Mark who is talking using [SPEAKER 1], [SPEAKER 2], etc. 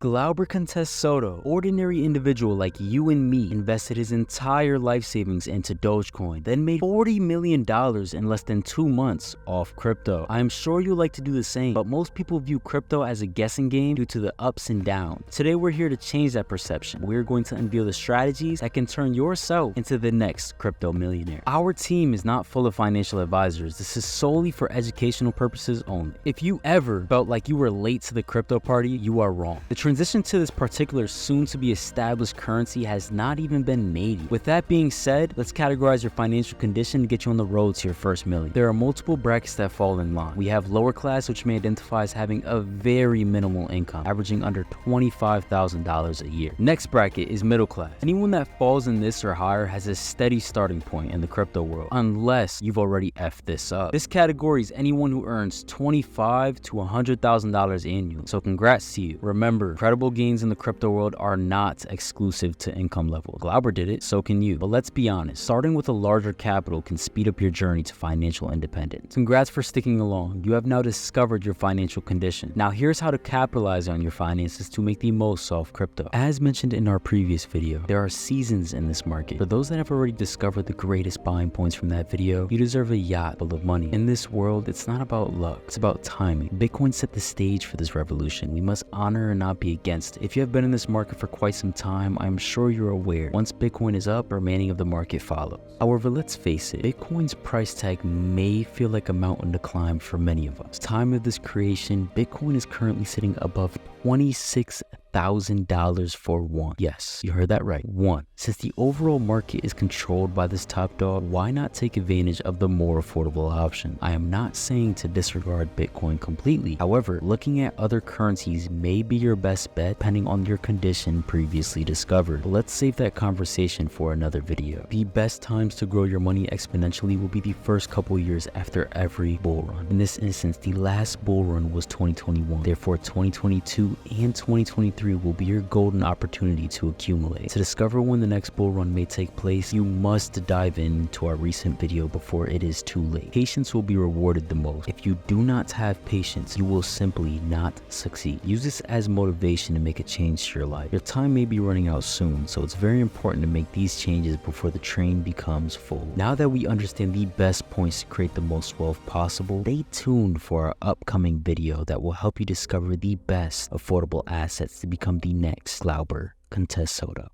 [SPEAKER 1] Glauber contests Soto, ordinary individual like you and me, invested his entire life savings into Dogecoin, then made $40 million in less than 2 months off crypto. I am sure you like to do the same, but most people view crypto as a guessing game due to the ups and downs. Today we're here to change that perception. We're going to unveil the strategies that can turn yourself into the next crypto millionaire. Our team is not full of financial advisors. This is solely for educational purposes only. If you ever felt like you were late to the crypto party, you are wrong. The transition to this particular soon-to-be established currency has not even been made yet. With that being said, let's categorize your financial condition to get you on the road to your first million. There are multiple brackets that fall in line. We have lower class, which may identify as having a very minimal income, averaging under $25,000 a year. Next bracket is middle class. Anyone that falls in this or higher has a steady starting point in the crypto world, unless you've already effed this up. This category is anyone who earns $25,000 to $100,000 annually. So congrats to you. Remember, incredible gains in the crypto world are not exclusive to income level. Glauber did it, so can you. But let's be honest, starting with a larger capital can speed up your journey to financial independence. Congrats for sticking along. You have now discovered your financial condition. Now here's how to capitalize on your finances to make the most off crypto. As mentioned in our previous video, there are seasons in this market. For those that have already discovered the greatest buying points from that video, you deserve a yacht full of money. In this world, it's not about luck, it's about timing. Bitcoin set the stage for this revolution. We must honor and not be against it. If you have been in this market for quite some time, I'm sure you're aware, once Bitcoin is up, the remaining of the market follows. However, let's face it, Bitcoin's price tag may feel like a mountain to climb for many of us. Time of this creation, Bitcoin is currently sitting above $26,000 for one. Yes, you heard that right, one. Since the overall market is controlled by this top dog, why not take advantage of the more affordable option? I am not saying to disregard Bitcoin completely. However, looking at other currencies may be your best bet depending on your condition previously discovered. But let's save that conversation for another video. The best times to grow your money exponentially will be the first couple years after every bull run. In this instance, the last bull run was 2021. Therefore, 2022 and 2023 will be your golden opportunity to accumulate. To discover when the next bull run may take place, you must dive into our recent video before it is too late. Patience will be rewarded the most. If you do not have patience, you will simply not succeed. Use this as motivation to make a change to your life. Your time may be running out soon, so it's very important to make these changes before the train becomes full. Now that we understand the best points to create the most wealth possible, stay tuned for our upcoming video that will help you discover the best affordable assets to become the next Glauber contests Soto.